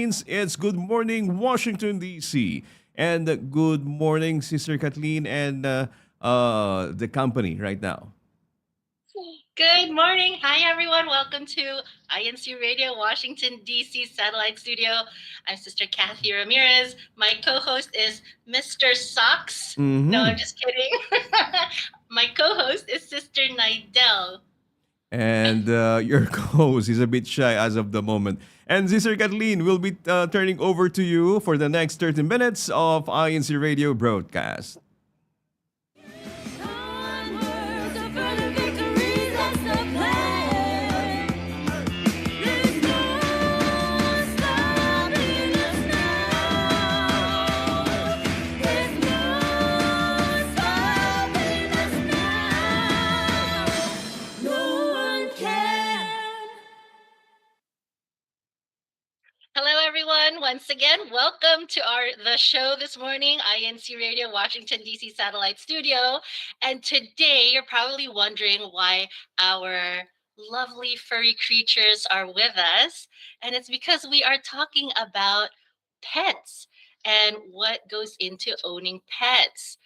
It's Good Morning Washington, D.C. And good morning, Sister Kathleen and the company right now. Good morning. Hi, everyone. Welcome to INCRadio, Washington, D.C. Satellite Studio. I'm Sister Kathlynne Ramirez. My co host is Mr. Socks. No, I'm Mm-hmm. just kidding. My co host is Sister Nydel. And your co-host is a bit shy as of the moment. And Sister Kathleen will be turning over to you for the next 30 minutes of INC Radio broadcast. Onwards to further victories, that's the plan. There's no stopping us now. There's no stopping us now. No one can. Hello, everyone. Once again, welcome to the show this morning, INC Radio, Washington, D.C. Satellite Studio. And today, you're probably wondering why our lovely furry creatures are with us. And it's because we are talking about pets and what goes into owning pets.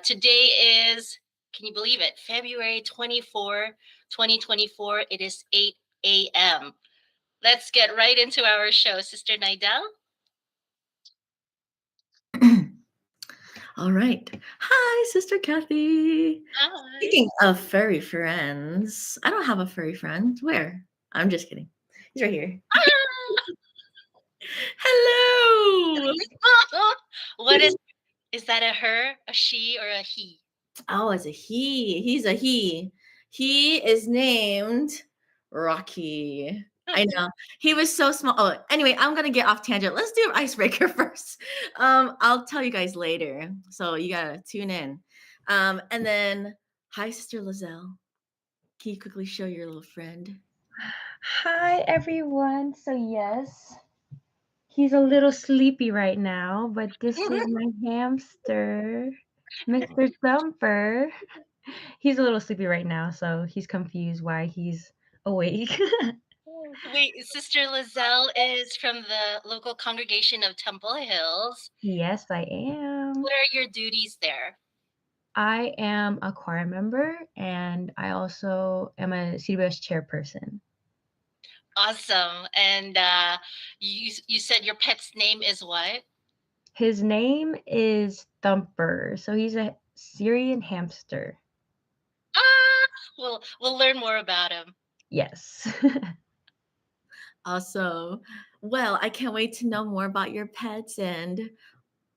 Today is, can you believe it, February 24, 2024. It is 8 a.m. Let's get right into our show, Sister Nydel. All right. Hi, Sister Kathy. Hi. Speaking of furry friends, I don't have a furry friend. Where? I'm just kidding. He's right here. Hello. What is that a her, a she, or a he? Oh, it's a he. He's a he. He is named Rocky. I know. He was so small. Oh, anyway, I'm gonna get off tangent. Let's do icebreaker first. I'll tell you guys later. So you gotta tune in. And then hi, Sister Liezel. Can you quickly show your little friend? Hi, everyone. So, yes, he's a little sleepy right now, but this is my hamster, Mr. Thumper. He's a little sleepy right now, so he's confused why he's awake. Wait, Sister Liezel is from the local congregation of Temple Hills. Yes, I am. What are your duties there? I am a choir member, and I also am a CWS chairperson. Awesome. And you said your pet's name is what? His name is Thumper, so he's a Syrian hamster. Ah, we'll learn more about him. Yes. Awesome. Well, I can't wait to know more about your pets and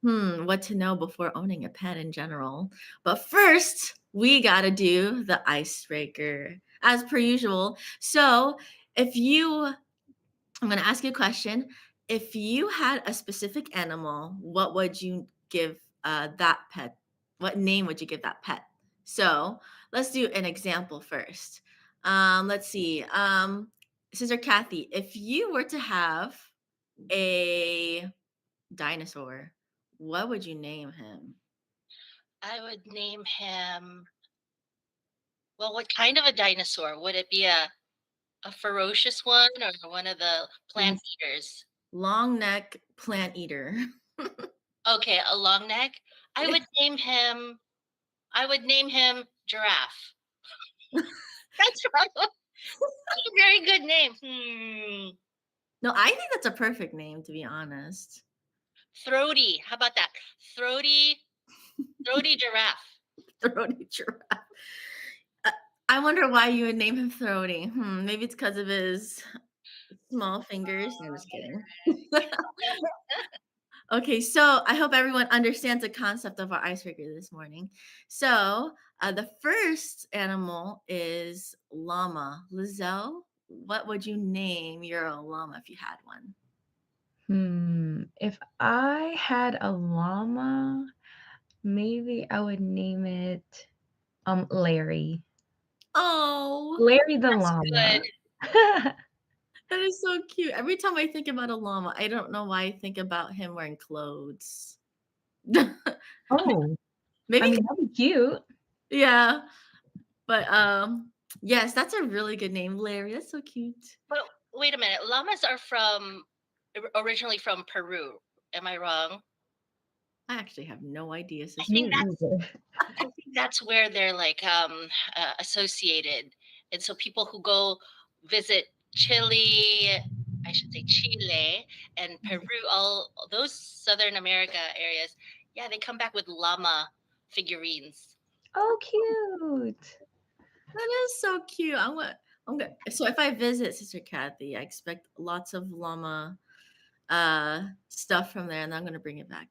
what to know before owning a pet in general. But first, we got to do the icebreaker as per usual. So, if you, I'm going to ask you a question. If you had a specific animal, what would you give that pet? What name would you give that pet? So, let's do an example first. Let's see. Sister Kathy, if you were to have a dinosaur, what would you name him? I would name him. Well, what kind of a dinosaur? Would it be a ferocious one or one of the plant eaters? Long neck plant eater. Okay, a long neck. I would name him. I would name him Giraffe. That's right. That's a very good name. No, I think that's a perfect name, to be honest. Throaty. How about that? Throaty giraffe. Throaty giraffe. I wonder why you would name him Throaty. Maybe it's because of his small fingers. I'm just kidding. Okay, so I hope everyone understands the concept of our icebreaker this morning. So the first animal is llama. Lizelle, what would you name your llama if you had one? If I had a llama, maybe I would name it Larry. Oh, Larry the That's llama. good. that is so cute. Every time I think about a llama, I don't know why I think about him wearing clothes. Oh, I Maybe, mean, that'd be cute. yeah. But yes, that's a really good name, Larry. That's so cute. But wait a minute. Llamas are from originally from Peru. Am I wrong? I actually have no idea, I sister. think Me that's either. I think that's where they're like associated. And so people who go visit Chile, I should say Chile and Peru, all those Southern America areas, yeah, they come back with llama figurines. Oh, cute. That is so cute. So if I visit Sister Kathy, I expect lots of llama stuff from there, and I'm gonna bring it back.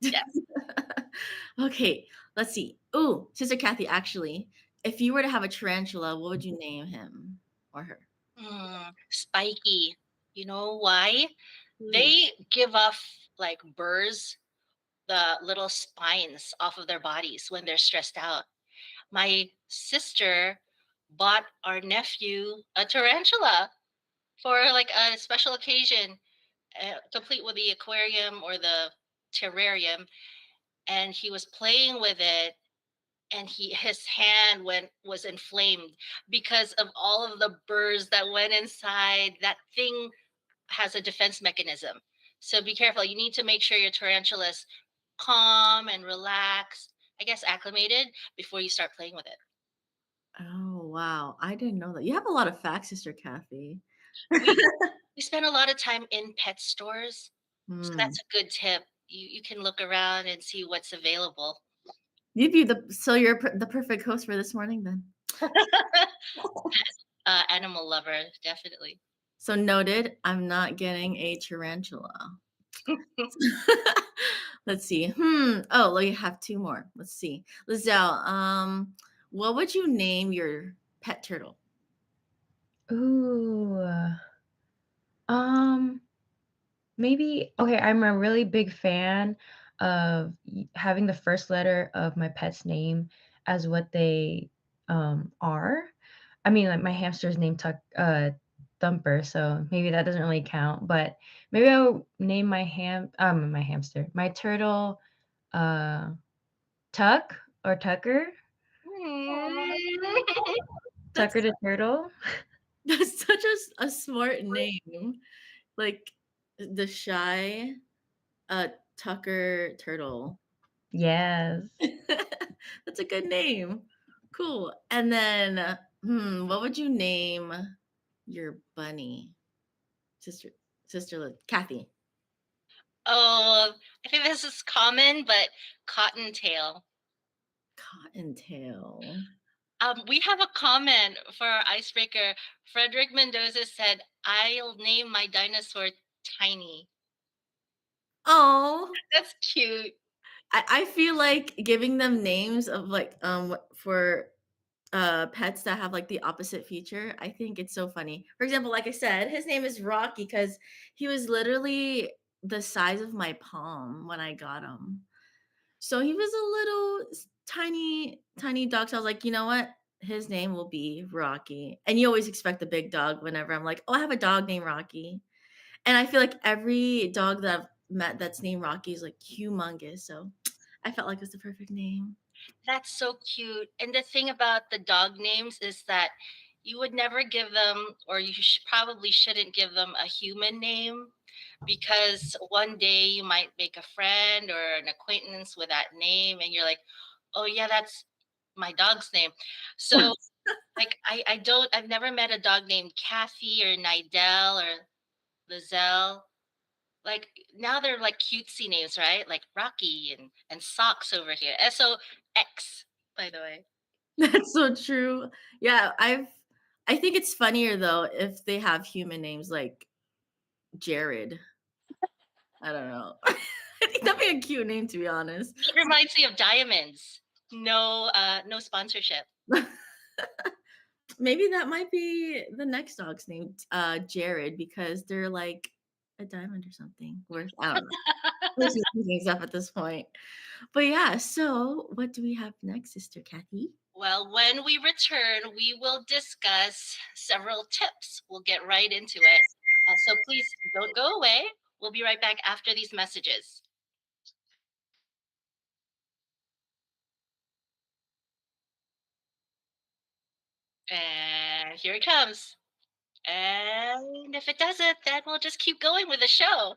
Yes. Okay, let's see. Oh, Sister Kathy, actually, if you were to have a tarantula, what would you name him or her? Spiky. You know why? Ooh. They give off like burrs, the little spines off of their bodies when they're stressed out. My sister bought our nephew a tarantula for like a special occasion, complete with the aquarium or the terrarium, and he was playing with it, and his hand went was inflamed because of all of the burrs that went inside. That thing has a defense mechanism. So be careful. You need to make sure your tarantula's calm and relaxed, I guess acclimated before you start playing with it. Oh wow, I didn't know that. You have a lot of facts, Sister Kathy. We we spend a lot of time in pet stores, so Hmm. that's a good tip. You can look around and see what's available. You'd be the perfect host for this morning then. Animal lover, definitely. So noted. I'm not getting a tarantula. Let's see. Oh, well, you have two more. Let's see. Liezel, what would you name your pet turtle? Ooh. Um, Maybe okay, I'm a really big fan of having the first letter of my pet's name as what they are. I mean, like my hamster's named Thumper, so maybe that doesn't really count, but maybe I'll name my hamster, my turtle uh Tuck or Tucker. That's Tucker the turtle. that's such a smart name. Like the shy Tucker turtle. Yes. That's a good name. Cool. And then, what would you name your bunny, sister, Kathy? Oh, I think this is common, but cottontail. Cottontail. We have a comment for our icebreaker. Frederick Mendoza said, "I'll name my dinosaur Tiny." Oh, That's cute. I feel like giving them names of like for pets that have like the opposite feature. I think it's so funny. For example, like I said, his name is Rocky because he was literally the size of my palm when I got him. So he was a little tiny dog. So I was like, you know what? His name will be Rocky. And you always expect a big dog whenever I'm like, oh, I have a dog named Rocky. And I feel like every dog that I've met that's named Rocky is like humongous. So I felt like it was the perfect name. That's so cute. And the thing about the dog names is that you would never give them, or you probably shouldn't give them a human name, because one day you might make a friend or an acquaintance with that name and you're like, oh, yeah, that's my dog's name. So, like, I've never met a dog named Kathy or Nydel or Liezel. Like now they're like cutesy names, right? Like Rocky and Socks over here. SOX, by the way. That's so true. Yeah, I think it's funnier though if they have human names like Jared. I don't know. I think that'd be a cute name to be honest. It reminds me of diamonds. No, no sponsorship. Maybe that might be the next dog's name, Jared, because they're like a diamond or something. Worth I don't know. We're just making things up at this point. But yeah, so what do we have next, Sister Kathy? Well, when we return, we will discuss several tips. We'll get right into it. So please don't go away. We'll be right back after these messages. And here it comes. And if it doesn't, then we'll just keep going with the show.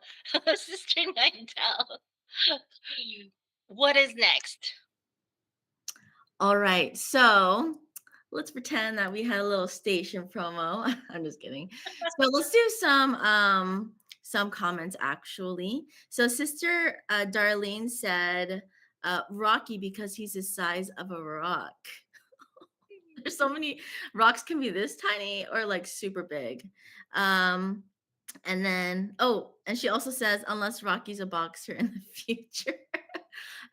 Sister Nydel, what is next? All right, so let's pretend that we had a little station promo. I'm just kidding. So let's do some comments actually. So Sister Darlene said, "Rocky because he's the size of a rock." There's so many rocks can be this tiny or like super big. And then and she also says, "Unless Rocky's a boxer in the future."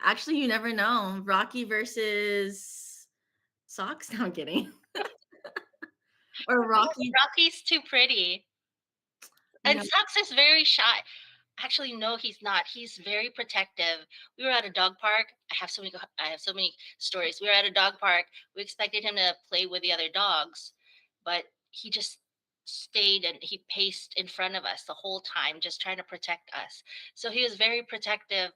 Actually, you never know. Rocky versus socks. No, I'm kidding. Or Rocky. Rocky's too pretty. And No. Socks is very shy. Actually, no, he's not. He's very protective. We were at a dog park. I have so many stories. We were at a dog park. We expected him to play with the other dogs, but he just stayed and he paced in front of us the whole time, just trying to protect us. So he was very protective.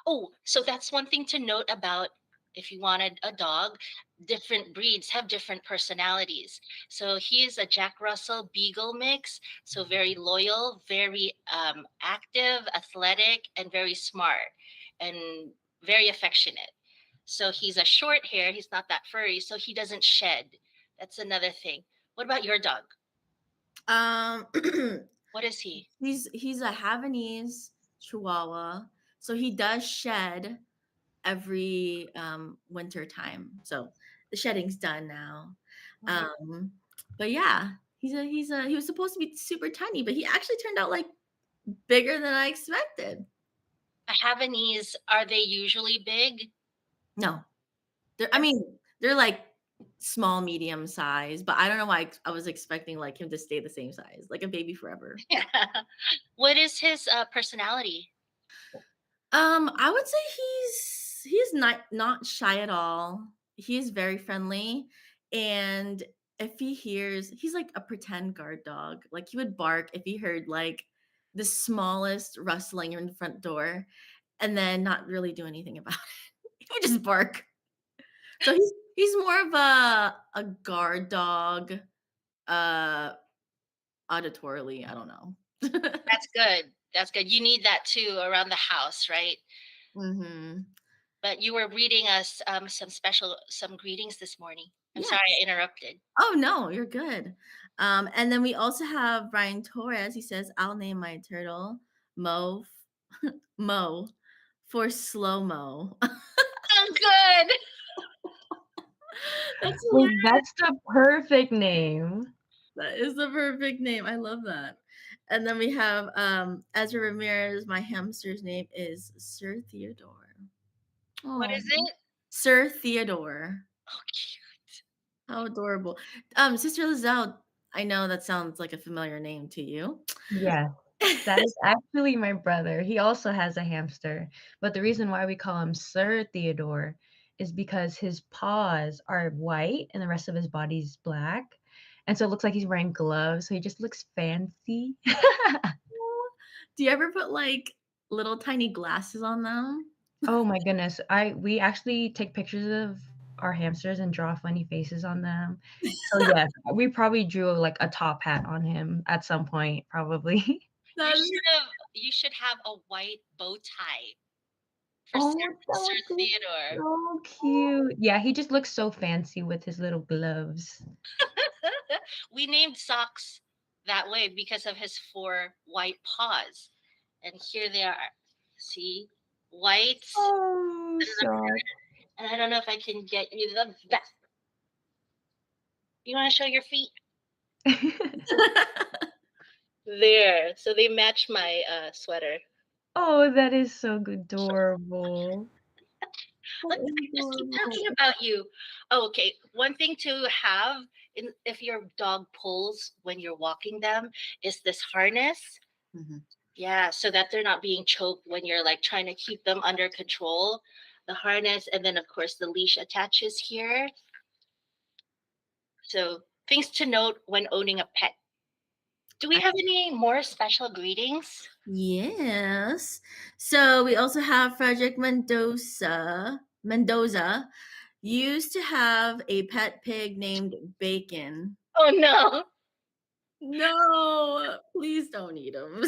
Oh, so that's one thing to note about if you wanted a dog, different breeds have different personalities. So he is a Jack Russell Beagle mix, so very loyal, very active, athletic, and very smart and very affectionate. So he's a short hair, he's not that furry, so he doesn't shed. That's another thing. What about your dog? Um, What is he? he's a Havanese Chihuahua, so he does shed every winter time. So the shedding's done now. Um, but yeah, he was supposed to be super tiny, but he actually turned out like bigger than I expected. A Havanese, are they usually big? No, I mean they're like small, medium size, but I don't know why I was expecting like him to stay the same size, like a baby forever. What is his personality? I would say he's not shy at all. He's very friendly, and if he hears, he's like a pretend guard dog. Like he would bark if he heard like the smallest rustling in the front door, and then not really do anything about it. He would just bark. So he's more of a guard dog, auditorily. I don't know. That's good. That's good. You need that too around the house, right? Hmm. But you were reading us some greetings this morning. I'm Yeah. sorry I interrupted. Oh no, you're good. And then we also have Brian Torres. He says, "I'll name my turtle Mo, Mo, for slow mo." Oh, good. That's Wait, hilarious. that's the perfect name. That is the perfect name. I love that. And then we have Ezra Ramirez. My hamster's name is Sir Theodore. What Oh, is it? Sir Theodore. Oh, cute. How adorable. Sister Liezel, I know that sounds like a familiar name to you. Yeah, that is actually my brother. He also has a hamster, but the reason why we call him Sir Theodore is because his paws are white and the rest of his body's black. And so it looks like he's wearing gloves, so he just looks fancy. Do you ever put like little tiny glasses on them? Oh my goodness. We actually take pictures of our hamsters and draw funny faces on them. So yes, we probably drew like a top hat on him at some point, probably. You should have a white bow tie for Oh, that Sir would be Theodore. so cute. Yeah, he just looks so fancy with his little gloves. We named Socks that way because of his 4 white paws. And here they are. See? White. Oh, so And I don't know if I can get you the best. You want to show your feet? There. So they match my sweater. Oh, that is so adorable. Let's just keep talking about you. Oh, okay. One thing to have if your dog pulls when you're walking them is this harness. Mhm. Yeah, so that they're not being choked when you're like trying to keep them under control. The harness, and then of course the leash attaches here. So things to note when owning a pet. Do we have any more special greetings? Yes. So we also have Frederick Mendoza used to have a pet pig named Bacon. Oh no. No, please don't eat them.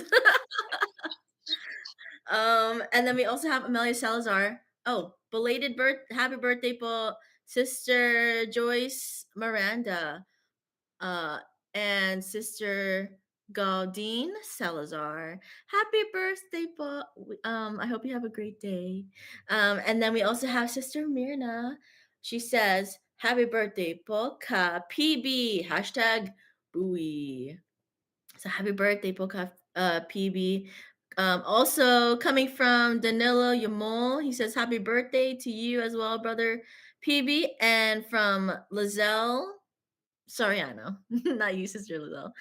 And then we also have Amelia Salazar. Oh, happy birthday po, Sister Joyce Miranda, uh, and Sister Gaudine Salazar. Happy birthday po. I hope you have a great day. And then we also have Sister Mirna. She says, "Happy birthday po ka PB hashtag buoy." So happy birthday, Poca PB. Also coming from Danilo Yamol, he says happy birthday to you as well, brother PB. And from Liezel Soriano, not you, Sister Liezel.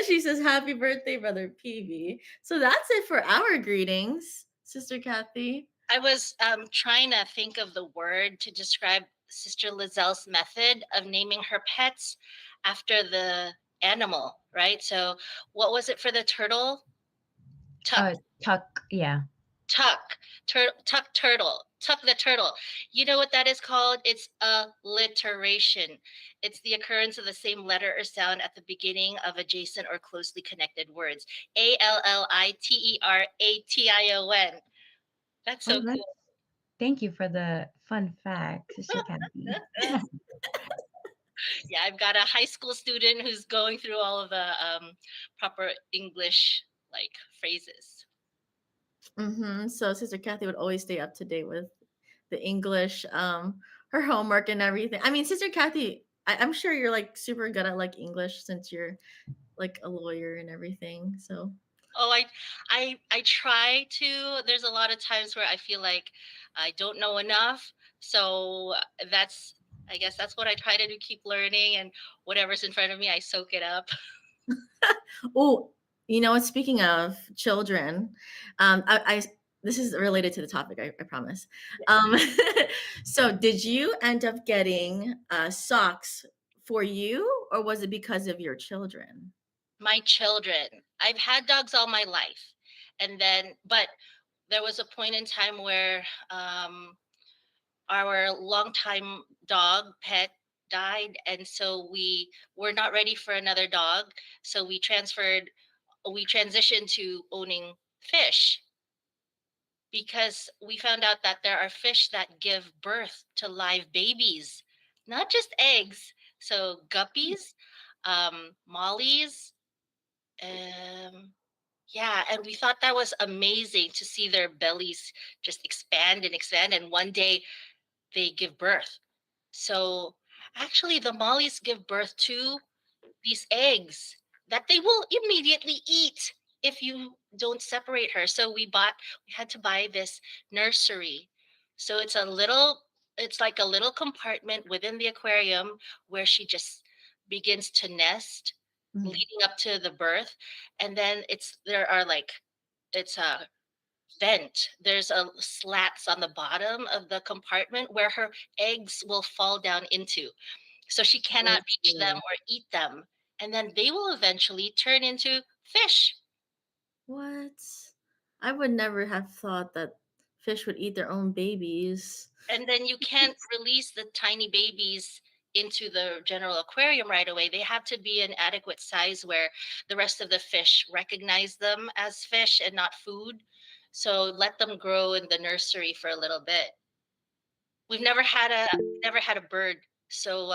She says happy birthday, brother PB. So that's it for our greetings, Sister Kathy. I was trying to think of the word to describe Sister Lizelle's method of naming her pets after the animal, right? So, what was it for the turtle? Tuck, Tuck, yeah. tuck, tuck turtle, tuck the turtle. You know what that is called? It's alliteration. It's the occurrence of the same letter or sound at the beginning of adjacent or closely connected words. Alliteration. That's so Oh, that's, cool. thank you for the fun fact, Sister Kathy. Yeah, I've got a high school student who's going through all of the proper English like phrases. So Sister Kathy would always stay up to date with the English, her homework and everything. I mean, Sister Kathy, I'm sure you're like super good at like English since you're like a lawyer and everything. So Oh, I try to. There's a lot of times where I feel like I don't know enough. So that's I guess that's what I try to do, keep learning, and whatever's in front of me, I soak it up. oh, you know what? Speaking of children, I this is related to the topic. I promise. So did you end up getting socks for you, or was it because of your children? My children. I've had dogs all my life. And then but there was a point in time where our longtime dog pet died, and so we were not ready for another dog. So we transitioned to owning fish because we found out that there are fish that give birth to live babies, not just eggs. So guppies, mollies, um, yeah, and we thought that was amazing to see their bellies just expand and expand, and one day they give birth. So actually, the mollies give birth to these eggs that they will immediately eat if you don't separate her. So we had to buy this nursery. So it's like a little compartment within the aquarium where she just begins to nest Mhm. leading up to the birth. And then there are like, it's a vent. There's a slats on the bottom of the compartment where her eggs will fall down into. So she cannot reach them Okay. or eat them. And then they will eventually turn into fish. What? I would never have thought that fish would eat their own babies. And then you can't release the tiny babies into the general aquarium right away. They have to be an adequate size where the rest of the fish recognize them as fish and not food. So let them grow in the nursery for a little bit. We've never had a bird. So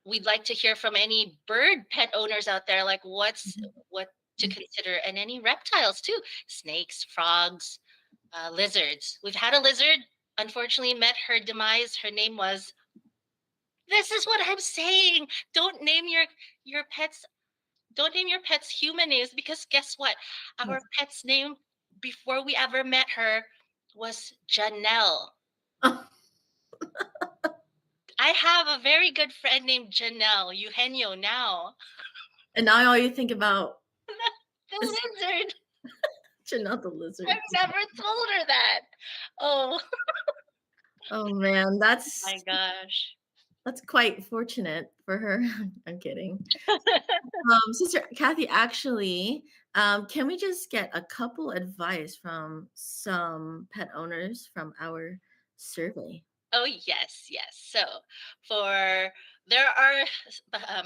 we'd like to hear from any bird pet owners out there, like what to consider, and any reptiles too, snakes, frogs, lizards. We've had a lizard, unfortunately met her demise. Her name was, this is what I'm saying, don't name your pets, don't name your pets human names, because guess what, our pet's name before we ever met her was Janelle. Oh, I have a very good friend named Janelle Eugenio now. and now all you think about The is lizard. Janelle the lizard. I've never told her that. Oh Oh man, my gosh. that's quite fortunate for her. I'm kidding. Sister Kathy, actually, can we just get a couple advice from some pet owners from our survey? Oh yes, yes. So for There are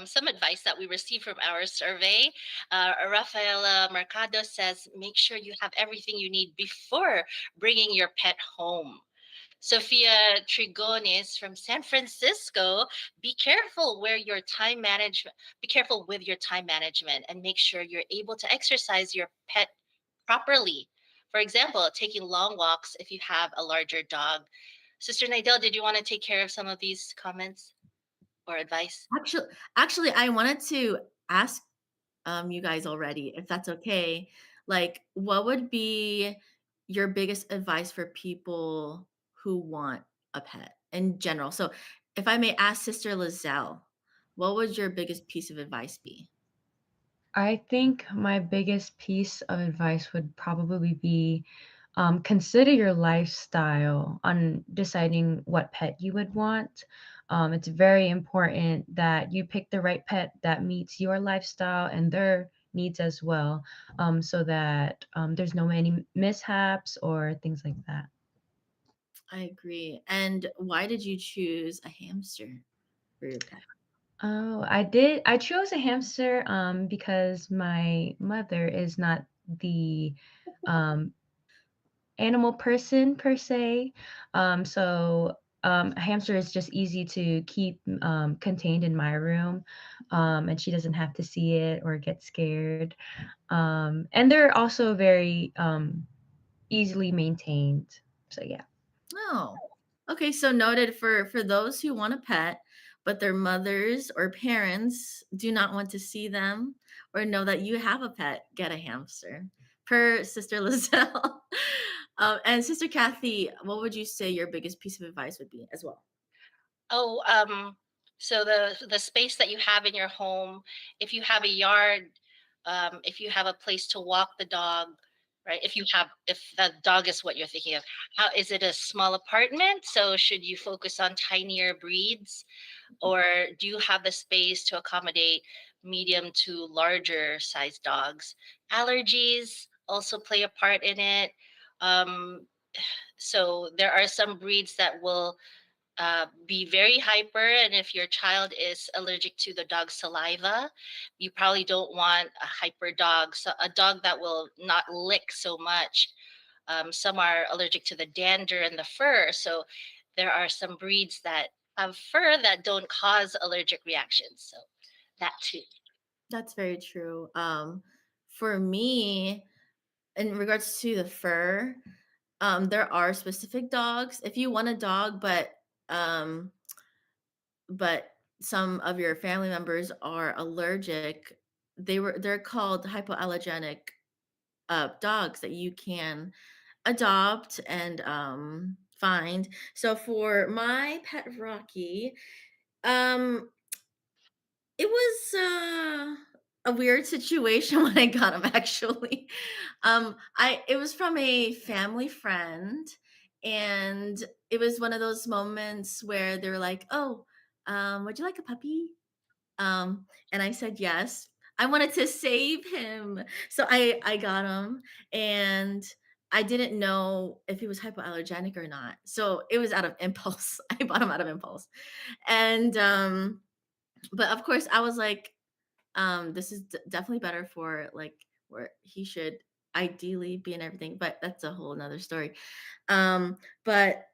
some advice that we received from our survey. Rafaela Mercado says, make sure you have everything you need before bringing your pet home. Sophia Trigonis from San Francisco, be careful with your time management and make sure you're able to exercise your pet properly. For example, taking long walks if you have a larger dog. Sister Nidel, did you want to take care of some of these comments or advice? Actually, actually, I wanted to ask you guys already, if that's okay. Like, what would be your biggest advice for people who want a pet in general? So, if I may ask Sister Lizelle, what would your biggest piece of advice be? I think my biggest piece of advice would probably be consider your lifestyle on deciding what pet you would want. It's very important that you pick the right pet that meets your lifestyle and their needs as well, so that there's no any mishaps or things like that. I agree. And why did you choose a hamster for your pet? Oh, I did. I chose a hamster because my mother is not the um, animal person per se. A hamster is just easy to keep contained in my room, and she doesn't have to see it or get scared. And they're also very easily maintained. So yeah. Oh, okay. So noted for those who want a pet, but their mothers or parents do not want to see them or know that you have a pet, get a hamster. Per Sister Lizelle. And Sister Kathy, what would you say your biggest piece of advice would be as well? Oh, so the space that you have in your home, if you have a yard, if you have a place to walk the dog, right? If the dog is what you're thinking of, how is it a small apartment? So should you focus on tinier breeds, or do you have the space to accommodate medium to larger size dogs? Allergies also play a part in it. Um, so there are some breeds that will be very hyper. And if your child is allergic to the dog's saliva, you probably don't want a hyper dog, so a dog that will not lick so much. Some are allergic to the dander and the fur. So there are some breeds that have fur that don't cause allergic reactions. So that too. That's very true. For me, in regards to the fur, there are specific dogs. If you want a dog, um, but some of your family members are allergic, they're called hypoallergenic dogs that you can adopt and find. So for my pet Rocky, um, it was a weird situation when I got him actually. I it was from a family friend, and it was one of those moments where they're like, "Oh, would you like a puppy?" And I said yes. I wanted to save him, so I got him, and I didn't know if he was hypoallergenic or not. So it was out of impulse. I bought him out of impulse, and but of course I was like, this is definitely better for like where he should ideally be and everything, but that's a whole nother story. But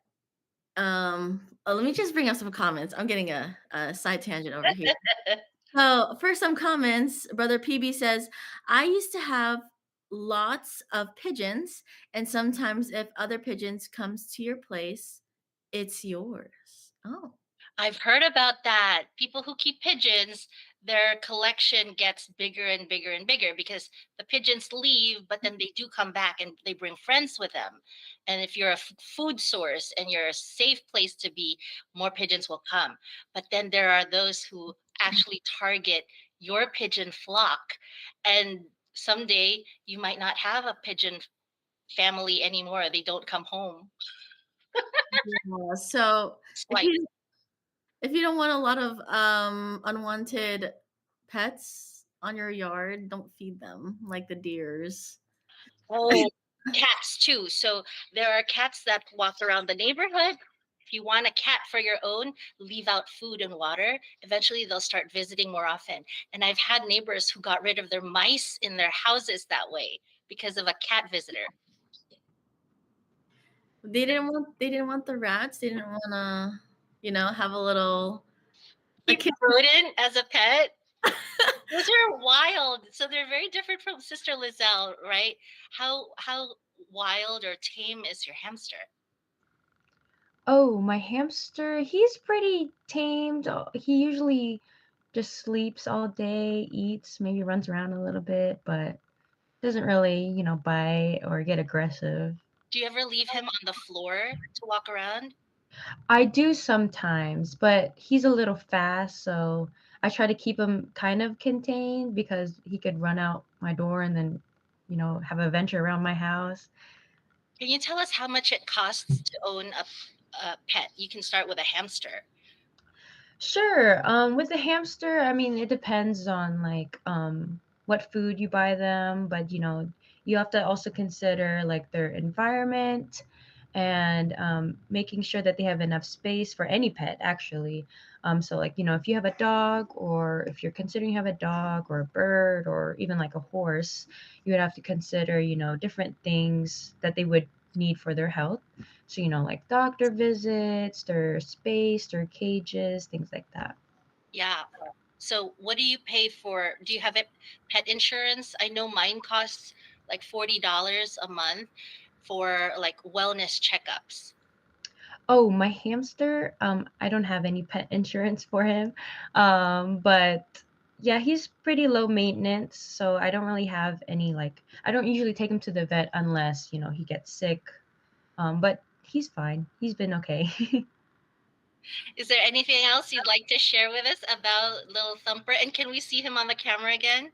let me just bring up some comments. I'm getting a side tangent over here. So for some comments, brother PB says, I used to have lots of pigeons, and sometimes if other pigeons comes to your place, it's yours. Oh. I've heard about that. People who keep pigeons, their collection gets bigger and bigger and bigger because the pigeons leave, but then they do come back and they bring friends with them. And if you're a food source and you're a safe place to be, more pigeons will come. But then there are those who actually target your pigeon flock. And someday you might not have a pigeon family anymore. They don't come home. Yeah, so if Slight. you if you don't want a lot of unwanted pets on your yard, don't feed them like the deers. Oh, cats too. So there are cats that walk around the neighborhood If you want a cat for your own, leave out food and water. Eventually, they'll start visiting more often. And I've had neighbors who got rid of their mice in their houses that way because of a cat visitor. They didn't want the rats. They didn't want to, have a little a Keep kid. a rodent as a pet. Those are wild. So they're very different from Sister Liezel, right? How wild or tame is your hamster? Oh, my hamster, he's pretty tamed. He usually just sleeps all day, eats, maybe runs around a little bit, but doesn't really, bite or get aggressive. Do you ever leave him on the floor to walk around? I do sometimes, but he's a little fast, so I try to keep him kind of contained because he could run out my door and then, have a venture around my house. Can you tell us how much it costs to own a pet? You can start with a hamster. Sure. With the hamster, I mean, it depends on like what food you buy them, but you have to also consider like their environment and making sure that they have enough space for any pet actually. So like, if you have a dog or if you're considering you have a dog or a bird or even like a horse, you would have to consider, different things that they would need for their health. So, like doctor visits, their space, their cages, things like that. Yeah. So what do you pay for? Do you have pet insurance? I know mine costs like $40 a month for like wellness checkups. Oh, my hamster, I don't have any pet insurance for him. But yeah, he's pretty low maintenance, so I don't really have any like I don't usually take him to the vet unless, he gets sick. But he's fine. He's been okay. Is there anything else you'd like to share with us about Little Thumper? And can we see him on the camera again?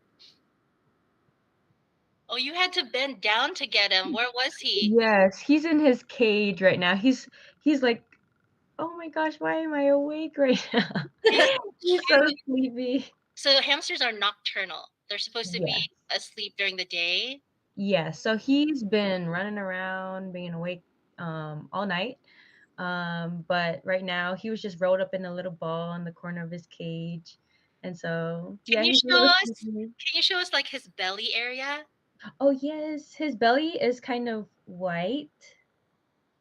Oh, you had to bend down to get him. Where was he? Yes, he's in his cage right now. He's like, "Oh my gosh, why am I awake right now?" He's He's so cute. sleepy. So hamsters are nocturnal. They're supposed to Yeah. be asleep during the day. Yeah, so he's been running around, being awake all night. But right now he was just rolled up in a little ball in the corner of his cage. And so, Can yeah, you he's a show little us? sleepy. Can you show us like his belly area? Oh, yes, his belly is kind of white.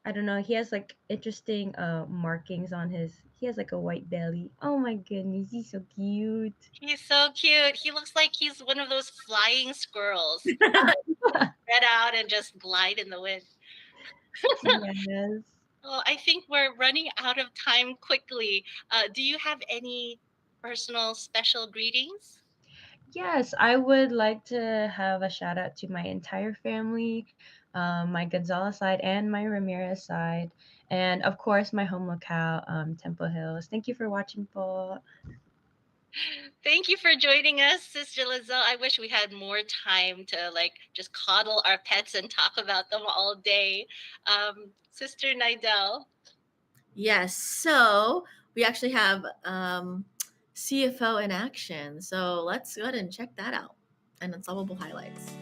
I don't know. He has like interesting markings on he has like a white belly. Oh my goodness, he's so cute. He's so cute. He looks like he's one of those flying squirrels. Spread out and just glide in the wind. Yes. Oh, I think we're running out of time quickly. Do you have any personal special greetings? Yes, I would like to have a shout out to my entire family, my Gonzalez side and my Ramirez side, and of course my home locale, Temple Hills. Thank you for watching po. Thank you for joining us, Sister Liezel. I wish we had more time to like just coddle our pets and talk about them all day. Sister Nydel. Yes. So we actually have CFO in action. So let's go ahead and check that out. And unsolvable highlights.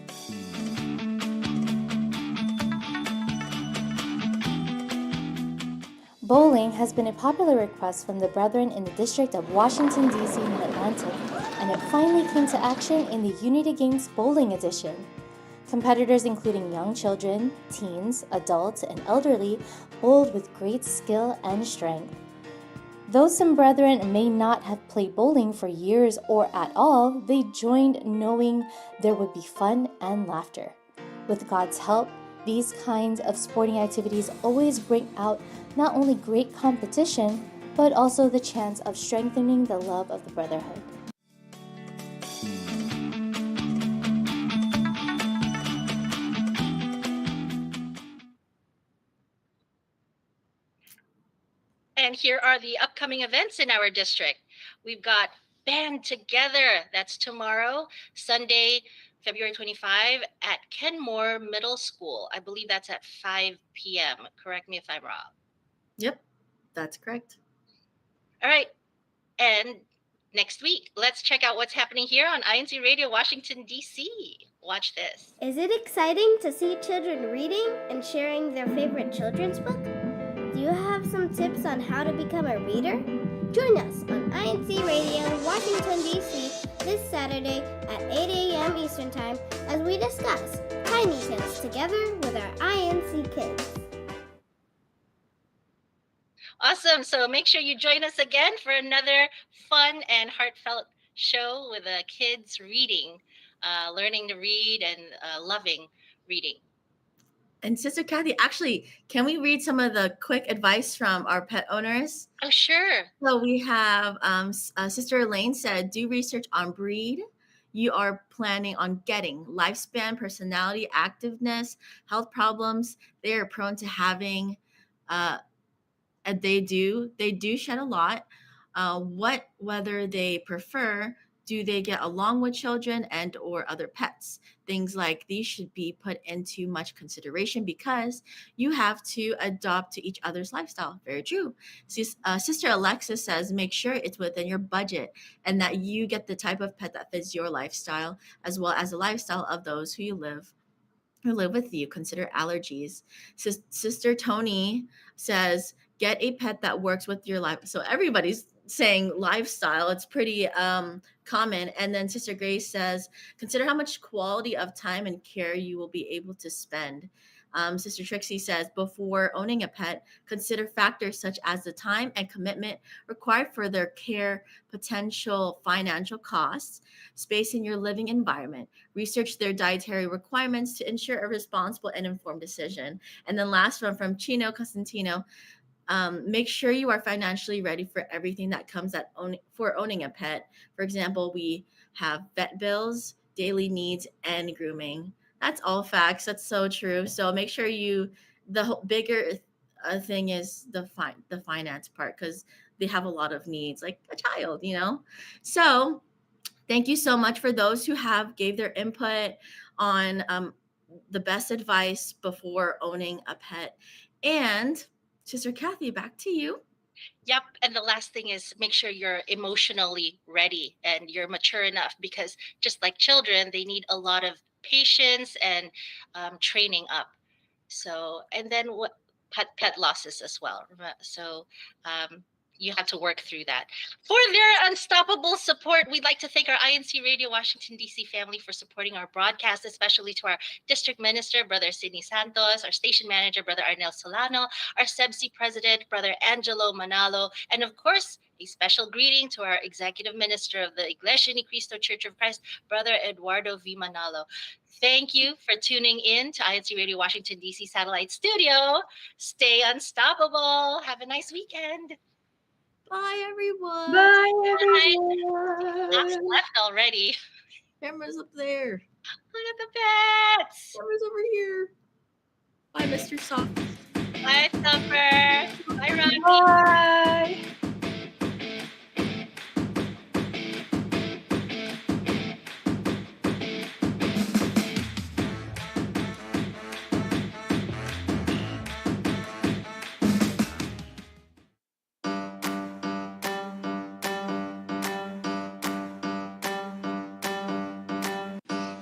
Bowling has been a popular request from the Brethren in the District of Washington, D.C. Mid-Atlantic, and it finally came to action in the Unity Games Bowling Edition. Competitors including young children, teens, adults, and elderly bowled with great skill and strength. Though some brethren may not have played bowling for years or at all, they joined knowing there would be fun and laughter. With God's help, these kinds of sporting activities always bring out not only great competition, but also the chance of strengthening the love of the brotherhood. And here are the upcoming events in our district. We've got Band Together. That's tomorrow, Sunday, February 25 at Kenmore Middle School. I believe that's at 5 p.m. Correct me if I'm wrong. Yep, that's correct. All right. And next week, let's check out what's happening here on INCRadio, Washington, D.C. Watch this. Is it exciting to see children reading and sharing their favorite children's book? Do you have some tips on how to become a reader? Join us on INC Radio, Washington, D.C. this Saturday at 8 a.m. Eastern Time as we discuss Tiny Tips together with our INC kids. Awesome. So make sure you join us again for another fun and heartfelt show with kids reading, learning to read and loving reading. And Sister Kathy, actually, can we read some of the quick advice from our pet owners? Oh, sure. So we have Sister Elaine said, do research on breed you are planning on getting, lifespan, personality, activeness, health problems they are prone to having. And they do shed a lot. What whether they prefer, do they get along with children and or other pets? Things like these should be put into much consideration because you have to adopt to each other's lifestyle. Very true. Sister Alexis says, make sure it's within your budget and that you get the type of pet that fits your lifestyle as well as the lifestyle of those who live with you. Consider allergies. Sister Tony says, get a pet that works with your life. So everybody's saying lifestyle. It's pretty common. And then Sister Grace says, consider how much quality of time and care you will be able to spend. Sister Trixie says, before owning a pet, consider factors such as the time and commitment required for their care, potential financial costs, space in your living environment, research their dietary requirements to ensure a responsible and informed decision. And then last one from Chino Costantino, make sure you are financially ready for everything that comes for owning a pet. For example, we have vet bills, daily needs, and grooming. That's all facts. That's so true. So make sure the bigger thing is the finance part because they have a lot of needs, like a child, So thank you so much for those who gave their input on the best advice before owning a pet. And Sister Kathy, back to you. Yep. And the last thing is make sure you're emotionally ready and you're mature enough because just like children, they need a lot of patience and training up. So, and then what pet losses as well. So, you have to work through that. For their unstoppable support, we'd like to thank our INC Radio Washington, D.C. family for supporting our broadcast, especially to our district minister, Brother Sidney Santos, our station manager, Brother Arnel Solano, our SEBSI president, Brother Angelo Manalo, and of course, a special greeting to our executive minister of the Iglesianicristo Church of Christ, Brother Eduardo V. Manalo. Thank you for tuning in to INC Radio Washington, D.C. Satellite Studio. Stay unstoppable. Have a nice weekend. Bye, everyone. Bye, Lots everyone. left already. Camera's up there. Look at the pets. Camera's over here. Bye, Mr. Soft. Bye, Supper. Bye, Rocky. Bye.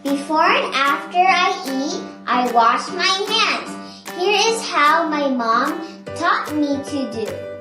Before and after I eat, I wash my hands. Here is how my mom taught me to do.